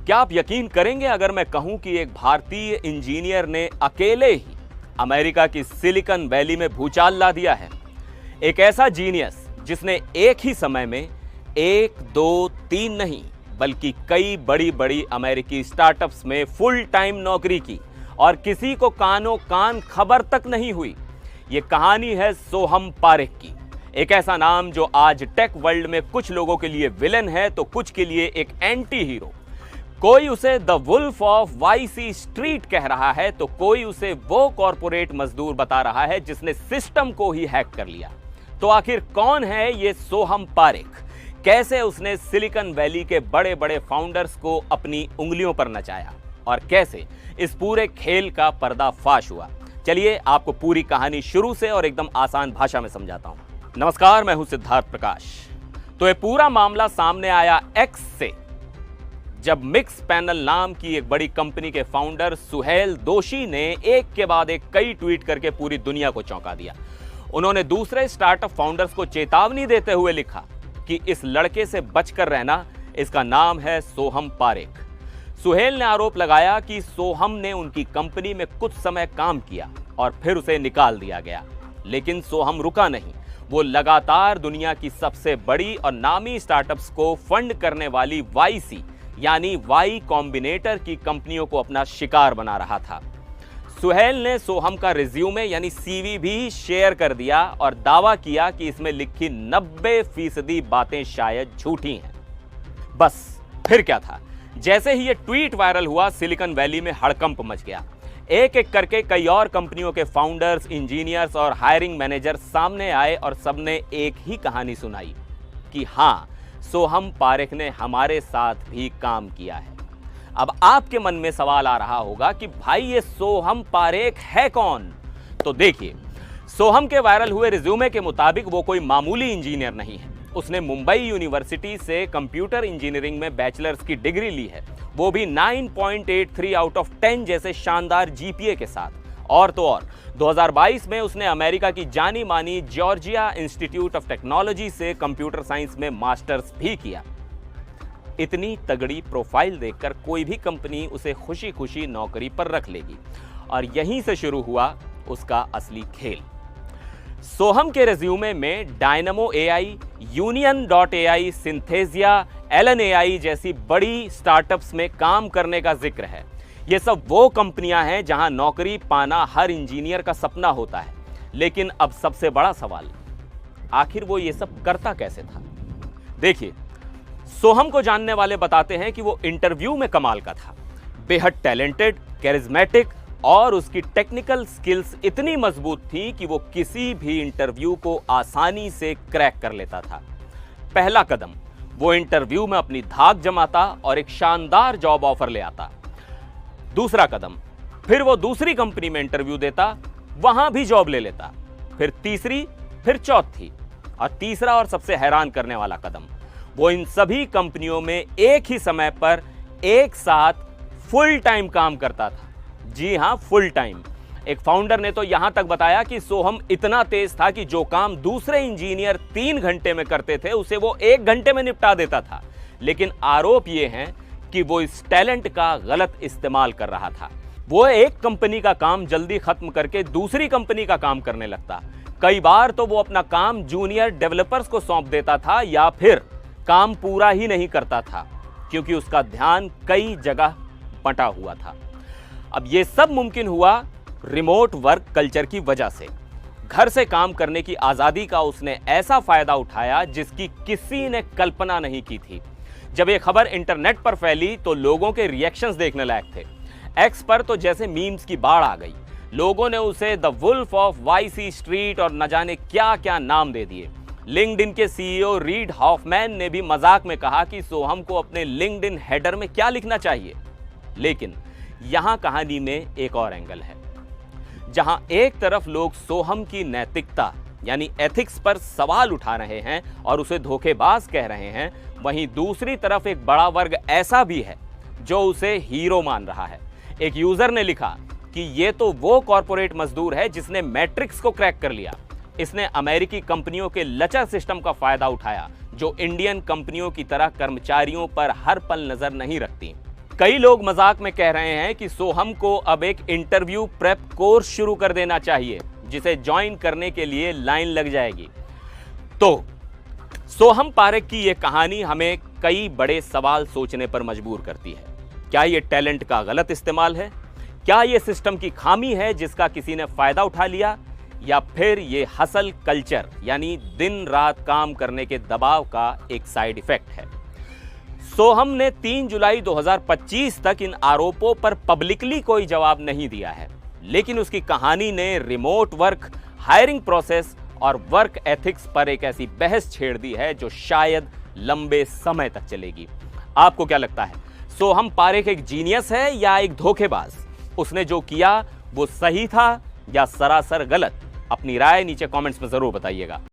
क्या आप यकीन करेंगे अगर मैं कहूं कि एक भारतीय इंजीनियर ने अकेले ही अमेरिका की सिलिकॉन वैली में भूचाल ला दिया है। एक ऐसा जीनियस जिसने एक ही समय में 1, 2, 3 नहीं बल्कि कई बड़ी बड़ी अमेरिकी स्टार्टअप्स में फुल टाइम नौकरी की और किसी को कानों कान खबर तक नहीं हुई। ये कहानी है सोहम पारेख की। एक ऐसा नाम जो आज टेक वर्ल्ड में कुछ लोगों के लिए विलन है तो कुछ के लिए एक एंटी हीरो। कोई उसे the Wolf of Wall Street कह रहा है तो कोई उसे वो कॉरपोरेट मजदूर बता रहा है जिसने सिस्टम को ही हैक कर लिया। तो आखिर कौन है ये सोहम पारेख? कैसे उसने सिलिकॉन वैली के बड़े बड़े फाउंडर्स को अपनी उंगलियों पर नचाया और कैसे इस पूरे खेल का पर्दाफाश हुआ? चलिए आपको पूरी कहानी शुरू से और एकदम आसान भाषा में समझाता हूं। नमस्कार, मैं हूं सिद्धार्थ प्रकाश। तो ये पूरा मामला सामने आया एक्स से, जब मिक्स पैनल नाम की एक बड़ी कंपनी के फाउंडर सुहेल दोशी ने एक के बाद एक कई ट्वीट करके पूरी दुनिया को चौंका दिया। उन्होंने दूसरे स्टार्टअप फाउंडर्स को चेतावनी देते हुए लिखा कि इस लड़के से बचकर रहना, इसका नाम है सोहम पारेख। सुहेल ने आरोप लगाया कि सोहम ने उनकी कंपनी में कुछ समय काम किया और फिर उसे निकाल दिया गया। लेकिन सोहम रुका नहीं, वो लगातार दुनिया की सबसे बड़ी और नामी स्टार्टअप्स को फंड करने वाली वाईसी यानी वाई कॉम्बिनेटर की कंपनियों को अपना शिकार बना रहा था। सुहेल ने सोहम का रिज्यूमे यानी सीवी भी शेयर कर दिया और दावा किया कि इसमें लिखी 90% बातें शायद झूठी हैं। बस फिर क्या था, जैसे ही ये ट्वीट वायरल हुआ सिलिकॉन वैली में हड़कंप मच गया। एक एक करके कई और कंपनियों के फाउंडर्स, इंजीनियर्स और हायरिंग मैनेजर सामने आए और सबने एक ही कहानी सुनाई कि हाँ, सोहम पारेख ने हमारे साथ भी काम किया है। अब आपके मन में सवाल आ रहा होगा कि भाई ये सोहम पारेख है कौन? तो देखिए, सोहम के वायरल हुए रिज्यूमे के मुताबिक वो कोई मामूली इंजीनियर नहीं है। उसने मुंबई यूनिवर्सिटी से कंप्यूटर इंजीनियरिंग में बैचलर्स की डिग्री ली है, वो भी 9.83 आउट ऑफ 10 जैसे शानदार जीपीए के साथ। और तो और 2022 में उसने अमेरिका की जानी मानी जॉर्जिया इंस्टीट्यूट ऑफ टेक्नोलॉजी से कंप्यूटर साइंस में मास्टर्स भी किया। इतनी तगड़ी प्रोफाइल देखकर कोई भी कंपनी उसे खुशी खुशी नौकरी पर रख लेगी और यहीं से शुरू हुआ उसका असली खेल। सोहम के रिज्यूमे में Dynamo AI, Union, Synthesia, Allen AI जैसी बड़ी स्टार्टअप्स में काम करने का जिक्र है। ये सब वो कंपनियां हैं जहां नौकरी पाना हर इंजीनियर का सपना होता है। लेकिन अब सबसे बड़ा सवाल, आखिर वो ये सब करता कैसे था? देखिए, सोहम को जानने वाले बताते हैं कि वो इंटरव्यू में कमाल का था, बेहद टैलेंटेड, कैरिज्मेटिक और उसकी टेक्निकल स्किल्स इतनी मजबूत थी कि वो किसी भी इंटरव्यू को आसानी से क्रैक कर लेता था। पहला कदम, वो इंटरव्यू में अपनी धाक जमाता और एक शानदार जॉब ऑफर ले आता। दूसरा कदम, फिर वो दूसरी कंपनी में इंटरव्यू देता, वहां भी जॉब ले लेता। फिर तीसरी, फिर चौथी और तीसरा और सबसे हैरान करने वाला कदम, वो इन सभी कंपनियों में एक ही समय पर एक साथ फुल टाइम काम करता था। जी हां, फुल टाइम। एक फाउंडर ने तो यहां तक बताया कि सोहम इतना तेज था कि जो काम दूसरे इंजीनियर 3 घंटे में करते थे उसे वो 1 घंटे में निपटा देता था। लेकिन आरोप ये है कि वो इस टैलेंट का गलत इस्तेमाल कर रहा था। वो एक कंपनी का काम जल्दी खत्म करके दूसरी कंपनी का काम करने लगता। कई बार तो वो अपना काम जूनियर डेवलपर्स को सौंप देता था या फिर काम पूरा ही नहीं करता था क्योंकि उसका ध्यान कई जगह बंटा हुआ था। अब ये सब मुमकिन हुआ रिमोट वर्क कल्चर की वजह से। घर से काम करने की आजादी का उसने ऐसा फायदा उठाया जिसकी किसी ने कल्पना नहीं की थी। जब ये खबर इंटरनेट पर फैली तो लोगों के रिएक्शंस देखने लायक थे। एक्स पर तो जैसे मीम्स की बाढ़ आ गई। लोगों ने उसे the Wolf of Wall Street और न जाने क्या क्या नाम दे दिए। लिंक्डइन के सीईओ रीड हॉफमैन ने भी मजाक में कहा कि सोहम को अपने लिंक्डइन हेडर में क्या लिखना चाहिए। लेकिन यहां कहानी में एक और एंगल है। जहां एक तरफ लोग सोहम की नैतिकता यानी एथिक्स पर सवाल उठा रहे हैं और उसे धोखेबाज कह रहे हैं, वहीं दूसरी तरफ एक बड़ा वर्ग ऐसा भी है जो उसे हीरो मान रहा है। एक यूजर ने लिखा कि ये तो वो कॉर्पोरेट मजदूर है जिसने मैट्रिक्स को क्रैक कर लिया। इसने अमेरिकी कंपनियों के लचर सिस्टम का फायदा उठाया जो इंडियन कंपनियों की तरह कर्मचारियों पर हर पल नजर नहीं रखती। कई लोग मजाक में कह रहे हैं कि सोहम को अब एक इंटरव्यू प्रेप कोर्स शुरू कर देना चाहिए, जिसे ज्वाइन करने के लिए लाइन लग जाएगी। तो सोहम पारेख की यह कहानी हमें कई बड़े सवाल सोचने पर मजबूर करती है। क्या यह टैलेंट का गलत इस्तेमाल है? क्या यह सिस्टम की खामी है जिसका किसी ने फायदा उठा लिया? या फिर यह हसल कल्चर यानी दिन रात काम करने के दबाव का एक साइड इफेक्ट है? सोहम ने 3 जुलाई 2025 तक इन आरोपों पर पब्लिकली कोई जवाब नहीं दिया है, लेकिन उसकी कहानी ने रिमोट वर्क, हायरिंग प्रोसेस और वर्क एथिक्स पर एक ऐसी बहस छेड़ दी है जो शायद लंबे समय तक चलेगी। आपको क्या लगता है, सोहम पारेख एक जीनियस है या एक धोखेबाज? उसने जो किया वो सही था या सरासर गलत? अपनी राय नीचे कमेंट्स में जरूर बताइएगा।